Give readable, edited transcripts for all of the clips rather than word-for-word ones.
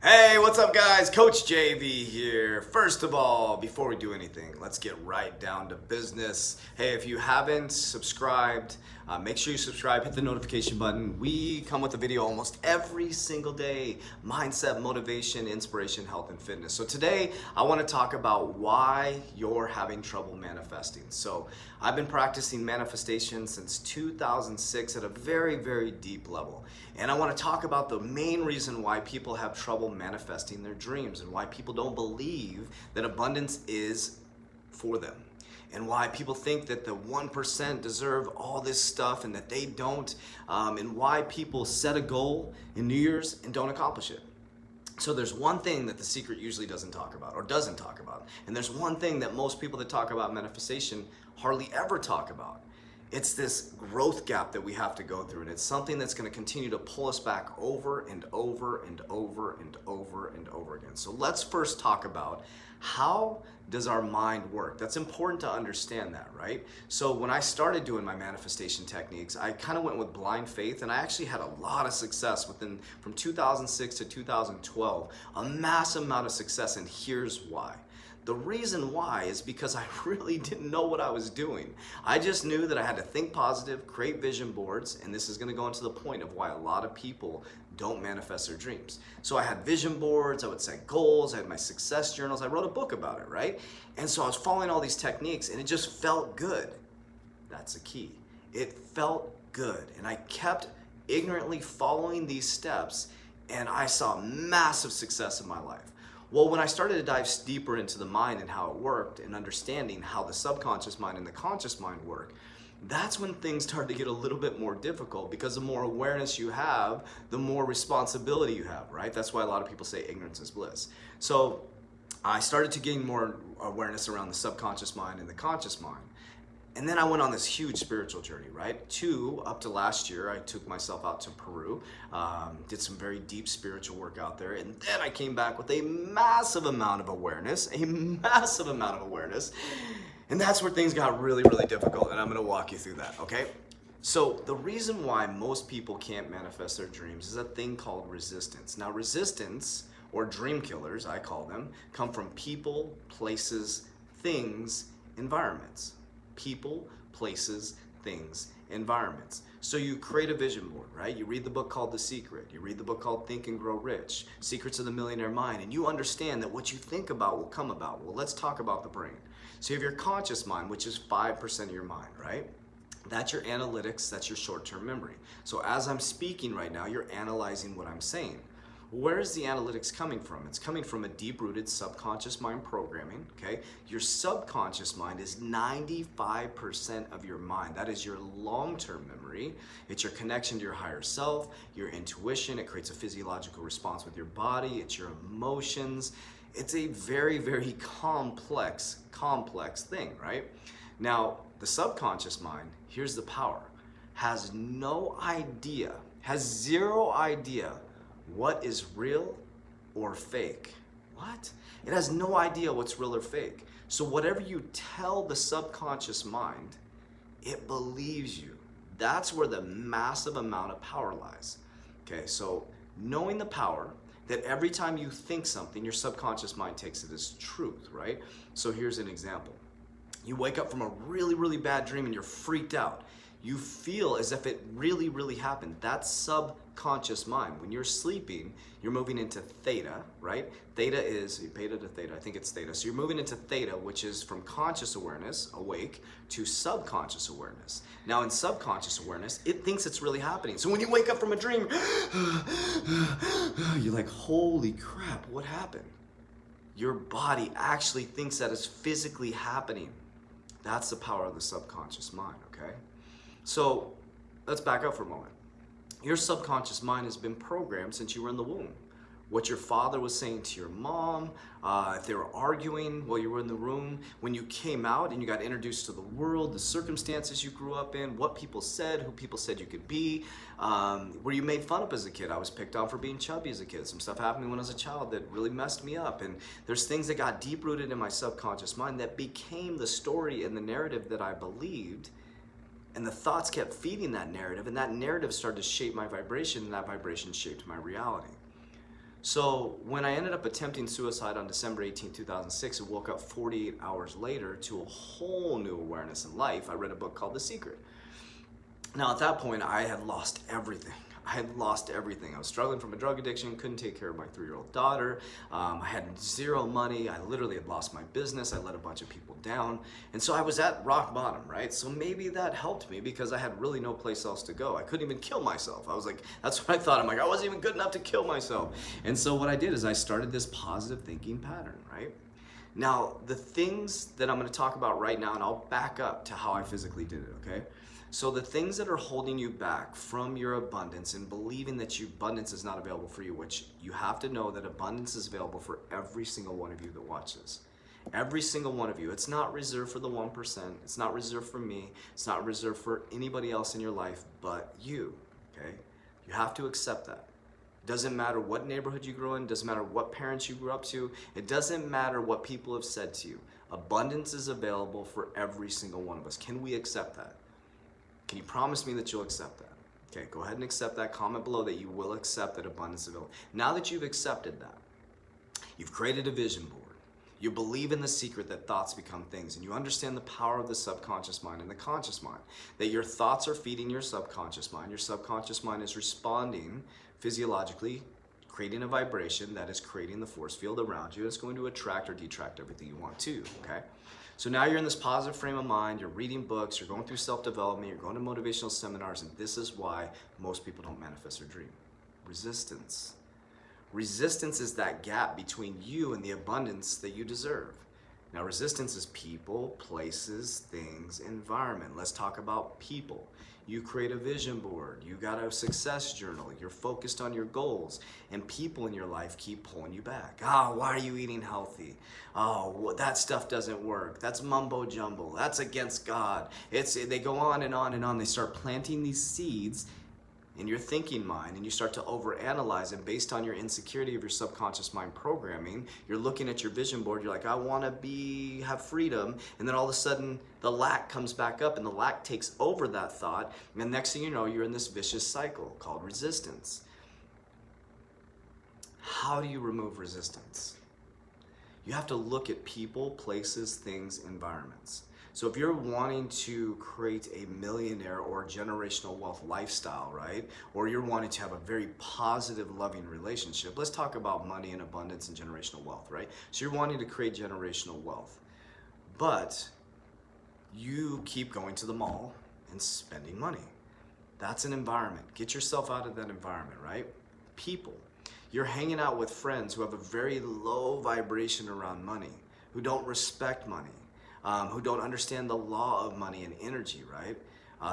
Hey, what's up, guys? Coach JV here. First of all, before we do anything, let's get right down to business. Hey, if you haven't subscribed, make sure you subscribe, hit the notification button. We come with a video almost every single day: mindset, motivation, inspiration, health, and fitness. So today, I want to talk about why you're having trouble manifesting. So I've been practicing manifestation since 2006 at a very, very deep level. And I want to talk about the main reason why people have trouble manifesting their dreams and why people don't believe that abundance is for them, and why people think that the 1% deserve all this stuff and that they don't, and why people set a goal in New Year's and don't accomplish it. So there's one thing that The Secret usually doesn't talk about, or doesn't talk about, and there's one thing that most people that talk about manifestation hardly ever talk about. It's this growth gap that we have to go through, and it's something that's going to continue to pull us back over and over and over and over and over again. So let's first talk about how does our mind work. That's important to understand that, right? So when I started doing my manifestation techniques, I kind of went with blind faith, and I actually had a lot of success from 2006 to 2012, a massive amount of success, and here's why. The reason why is because I really didn't know what I was doing. I just knew that I had to think positive, create vision boards, and this is going to go into the point of why a lot of people don't manifest their dreams. So I had vision boards, I would set goals, I had my success journals, I wrote a book about it, right? And so I was following all these techniques, and it just felt good. That's the key. It felt good, and I kept ignorantly following these steps, and I saw massive success in my life. Well, when I started to dive deeper into the mind and how it worked, and understanding how the subconscious mind and the conscious mind work, that's when things started to get a little bit more difficult, because the more awareness you have, the more responsibility you have, right? That's why a lot of people say ignorance is bliss. So I started to gain more awareness around the subconscious mind and the conscious mind. And then I went on this huge spiritual journey, right? Up to last year, I took myself out to Peru, did some very deep spiritual work out there, and then I came back with a massive amount of awareness, and that's where things got really, really difficult, and I'm gonna walk you through that, okay? So the reason why most people can't manifest their dreams is a thing called resistance. Now, resistance, or dream killers, I call them, come from people, places, things, environments. People, places, things, environments. So you create a vision board, right? You read the book called The Secret. You read the book called Think and Grow Rich, Secrets of the Millionaire Mind, and you understand that what you think about will come about. Well, let's talk about the brain. So you have your conscious mind, which is 5% of your mind, right? That's your analytics, that's your short-term memory. So as I'm speaking right now, you're analyzing what I'm saying. Where is the analytics coming from? It's coming from a deep-rooted subconscious mind programming, okay? Your subconscious mind is 95% of your mind. That is your long-term memory. It's your connection to your higher self, your intuition. It creates a physiological response with your body. It's your emotions. It's a very, very complex thing, right? Now, the subconscious mind, here's the power, has no idea, has zero idea what is real or fake. What? It has no idea what's real or fake. So whatever you tell the subconscious mind, it believes you. That's where the massive amount of power lies. Okay, so knowing the power that every time you think something, your subconscious mind takes it as truth, right? So here's an example. You wake up from a really, really bad dream and you're freaked out. You feel as if it really, really happened. That's subconscious mind. When you're sleeping, you're moving into theta, right? Theta is, beta to theta, I think it's theta. So you're moving into theta, which is from conscious awareness, awake, to subconscious awareness. Now in subconscious awareness, it thinks it's really happening. So when you wake up from a dream, you're like, holy crap, what happened? Your body actually thinks that is physically happening. That's the power of the subconscious mind, okay? So let's back up for a moment. Your subconscious mind has been programmed since you were in the womb. What your father was saying to your mom, if they were arguing while you were in the room, when you came out and you got introduced to the world, the circumstances you grew up in, what people said, who people said you could be, where you made fun of as a kid. I was picked on for being chubby as a kid. Some stuff happened when I was a child that really messed me up. And there's things that got deep rooted in my subconscious mind that became the story and the narrative that I believed. And the thoughts kept feeding that narrative, and that narrative started to shape my vibration, and that vibration shaped my reality. So when I ended up attempting suicide on December 18, 2006, and woke up 48 hours later to a whole new awareness in life, I read a book called The Secret. Now at that point, I had lost everything. I had lost everything. I was struggling from a drug addiction, couldn't take care of my 3-year-old daughter. I had zero money. I literally had lost my business. I let a bunch of people down. And so I was at rock bottom, right? So maybe that helped me because I had really no place else to go. I couldn't even kill myself. I was like, that's what I thought. I'm like, I wasn't even good enough to kill myself. And so what I did is I started this positive thinking pattern, right? Now, the things that I'm going to talk about right now, and I'll back up to how I physically did it, okay? So the things that are holding you back from your abundance and believing that abundance is not available for you, which you have to know that abundance is available for every single one of you that watches. Every single one of you. It's not reserved for the 1%. It's not reserved for me. It's not reserved for anybody else in your life but you, okay? You have to accept that. Doesn't matter what neighborhood you grew in, doesn't matter what parents you grew up to, it doesn't matter what people have said to you. Abundance is available for every single one of us. Can we accept that? Can you promise me that you'll accept that? Okay, go ahead and accept that. Comment below that you will accept that abundance is available. Now that you've accepted that, you've created a vision board. You believe in the secret that thoughts become things, and you understand the power of the subconscious mind and the conscious mind. That your thoughts are feeding your subconscious mind. Your subconscious mind is responding physiologically, creating a vibration that is creating the force field around you. It's going to attract or detract everything you want to, okay? So now you're in this positive frame of mind, you're reading books, you're going through self-development, you're going to motivational seminars, and this is why most people don't manifest their dream. Resistance. Resistance is that gap between you and the abundance that you deserve. Now, resistance is people, places, things, environment. Let's talk about people. You create a vision board, you got a success journal, you're focused on your goals, and people in your life keep pulling you back. Why are you eating healthy? That stuff doesn't work. That's mumbo jumbo. That's against God. They go on and on and on. They start planting these seeds in your thinking mind, and you start to overanalyze, and based on your insecurity of your subconscious mind programming, you're looking at your vision board, you're like, I want to have freedom, and then all of a sudden the lack comes back up, and the lack takes over that thought, and next thing you know, you're in this vicious cycle called resistance. How do you remove resistance? You have to look at people, places, things, environments. So if you're wanting to create a millionaire or generational wealth lifestyle, right? Or you're wanting to have a very positive, loving relationship, let's talk about money and abundance and generational wealth, right? So you're wanting to create generational wealth, but you keep going to the mall and spending money. That's an environment. Get yourself out of that environment, right? People. You're hanging out with friends who have a very low vibration around money, who don't respect money. Who don't understand the law of money and energy, right?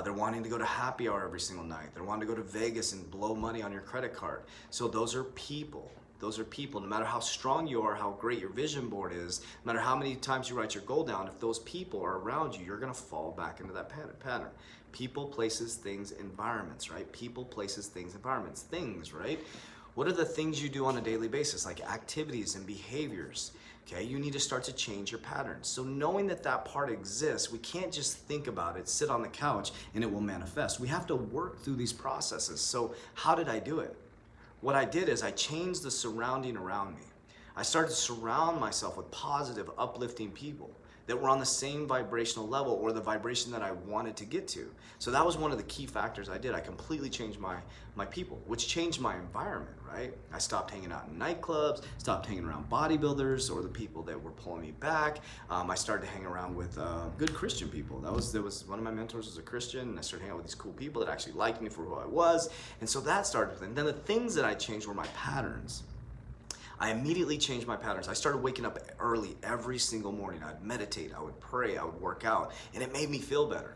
They're wanting to go to happy hour every single night. They're wanting to go to Vegas and blow money on your credit card. So those are people. Those are people. No matter how strong you are, how great your vision board is, no matter how many times you write your goal down, if those people are around you, you're going to fall back into that pattern. People, places, things, environments, right? People, places, things, environments. Things, right? What are the things you do on a daily basis, like activities and behaviors? Okay, you need to start to change your patterns. So knowing that that part exists, we can't just think about it, sit on the couch, and it will manifest. We have to work through these processes. So how did I do it? What I did is I changed the surrounding around me. I started to surround myself with positive, uplifting people that were on the same vibrational level or the vibration that I wanted to get to. So that was one of the key factors I did. I completely changed my people, which changed my environment, right? I stopped hanging out in nightclubs, stopped hanging around bodybuilders or the people that were pulling me back. I started to hang around with good Christian people. There was one of my mentors was a Christian, and I started hanging out with these cool people that actually liked me for who I was. And so that started. And then the things that I changed were my patterns. I immediately changed my patterns. I started waking up early every single morning. I'd meditate, I would pray, I would work out, and it made me feel better.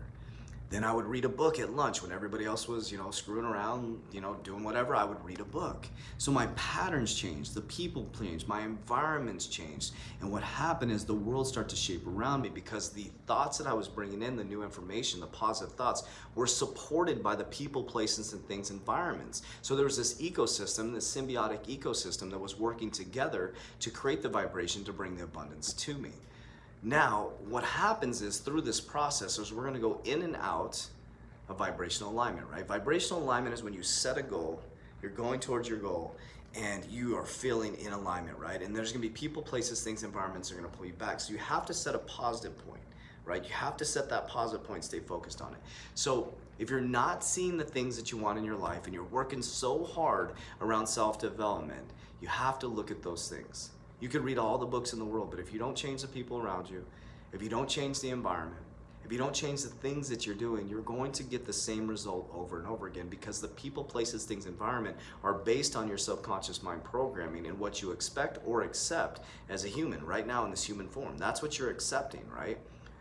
Then I would read a book at lunch when everybody else was, screwing around, doing whatever. I would read a book. So my patterns changed, the people changed, my environments changed. And what happened is the world started to shape around me because the thoughts that I was bringing in, the new information, the positive thoughts, were supported by the people, places, and things, environments. So there was this ecosystem, this symbiotic ecosystem that was working together to create the vibration to bring the abundance to me. Now, what happens is through this process is we're going to go in and out of vibrational alignment, right? Vibrational alignment is when you set a goal, you're going towards your goal, and you are feeling in alignment, right? And there's gonna be people, places, things, environments that are gonna pull you back. So you have to set a positive point, right? You have to set that positive point, stay focused on it. So if you're not seeing the things that you want in your life and you're working so hard around self-development, you have to look at those things. You could read all the books in the world, but if you don't change the people around you, if you don't change the environment, if you don't change the things that you're doing, you're going to get the same result over and over again, because the people, places, things, environment are based on your subconscious mind programming and what you expect or accept as a human right now in this human form. That's what you're accepting, right?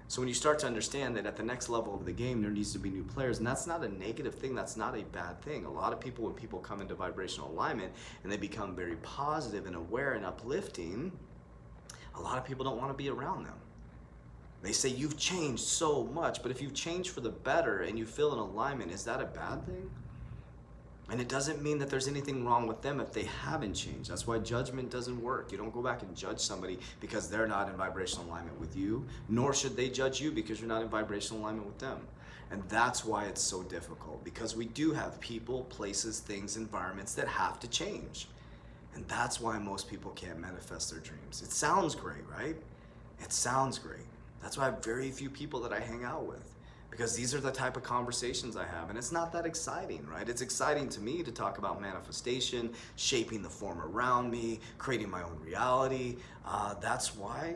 So when you start to understand that at the next level of the game, there needs to be new players, and that's not a negative thing, that's not a bad thing. A lot of people, when people come into vibrational alignment and they become very positive and aware and uplifting, a lot of people don't want to be around them. They say, you've changed so much, but if you've changed for the better and you feel in alignment, is that a bad thing? And it doesn't mean that there's anything wrong with them if they haven't changed. That's why judgment doesn't work. You don't go back and judge somebody because they're not in vibrational alignment with you, nor should they judge you because you're not in vibrational alignment with them. And that's why it's so difficult, because we do have people, places, things, environments that have to change. And that's why most people can't manifest their dreams. It sounds great, right? It sounds great. That's why I have very few people that I hang out with, because these are the type of conversations I have, and it's not that exciting, right? It's exciting to me to talk about manifestation, shaping the form around me, creating my own reality. That's why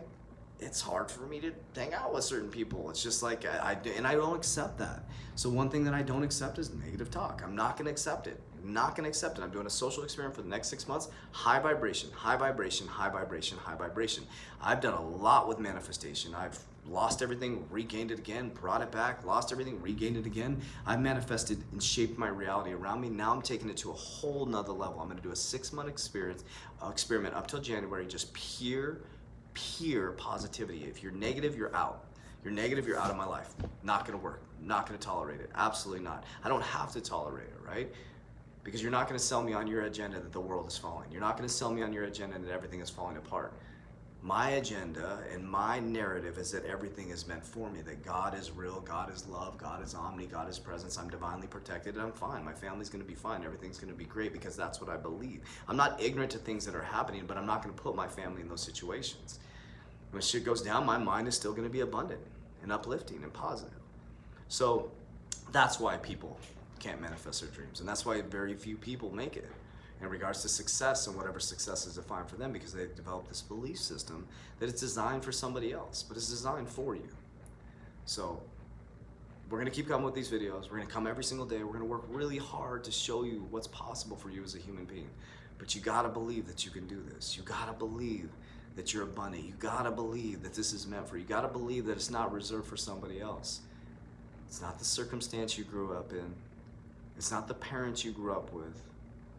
it's hard for me to hang out with certain people. It's just like, I don't accept that. So one thing that I don't accept is negative talk. I'm not gonna accept it. I'm not gonna accept it. I'm doing a social experiment for the next 6 months. High vibration, high vibration, high vibration, high vibration. I've done a lot with manifestation. I've lost everything, regained it again, brought it back, lost everything, regained it again. I've manifested and shaped my reality around me. Now I'm taking it to a whole nother level. I'm gonna do a 6-month experiment up till January, just pure positivity. If you're negative, you're out. You're negative, you're out of my life. Not gonna work, not gonna tolerate it, absolutely not. I don't have to tolerate it, right? Because you're not gonna sell me on your agenda that the world is falling. You're not gonna sell me on your agenda that everything is falling apart. My agenda and my narrative is that everything is meant for me, that God is real, God is love, God is omni, God is presence, I'm divinely protected, and I'm fine. My family's gonna be fine, everything's gonna be great, because that's what I believe. I'm not ignorant to things that are happening, but I'm not gonna put my family in those situations. When shit goes down, my mind is still gonna be abundant and uplifting and positive. So that's why people can't manifest their dreams, and that's why very few people make it in regards to success and whatever success is defined for them, because they've developed this belief system that it's designed for somebody else, but it's designed for you. So we're gonna keep coming with these videos. We're gonna come every single day. We're gonna work really hard to show you what's possible for you as a human being. But you gotta believe that you can do this. You gotta believe that you're abundant. You gotta believe that this is meant for you. You gotta believe that it's not reserved for somebody else. It's not the circumstance you grew up in. It's not the parents you grew up with.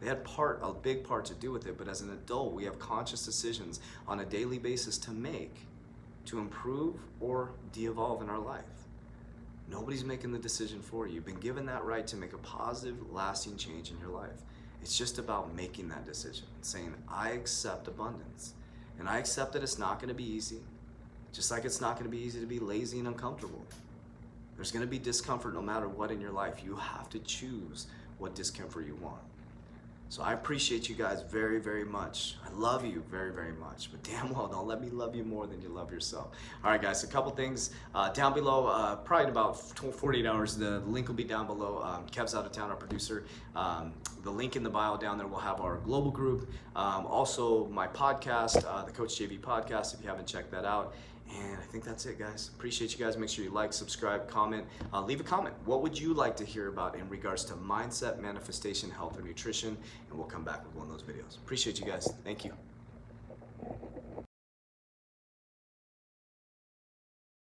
They had a big part to do with it, but as an adult, we have conscious decisions on a daily basis to make to improve or de-evolve in our life. Nobody's making the decision for you. You've been given that right to make a positive, lasting change in your life. It's just about making that decision, saying, I accept abundance. And I accept that it's not gonna be easy, just like it's not gonna be easy to be lazy and uncomfortable. There's gonna be discomfort no matter what in your life. You have to choose what discomfort you want. So I appreciate you guys very, very much. I love you very, very much, but damn well, don't let me love you more than you love yourself. All right, guys, a couple things down below, probably in about 48 hours, the link will be down below. Kev's out of town, our producer. The link in the bio down there will have our global group. Also my podcast, the Coach JV podcast, if you haven't checked that out. And I think that's it, guys. Appreciate you guys. Make sure you like, subscribe, comment. Leave a comment. What would you like to hear about in regards to mindset, manifestation, health, or nutrition? And we'll come back with one of those videos. Appreciate you guys. Thank you.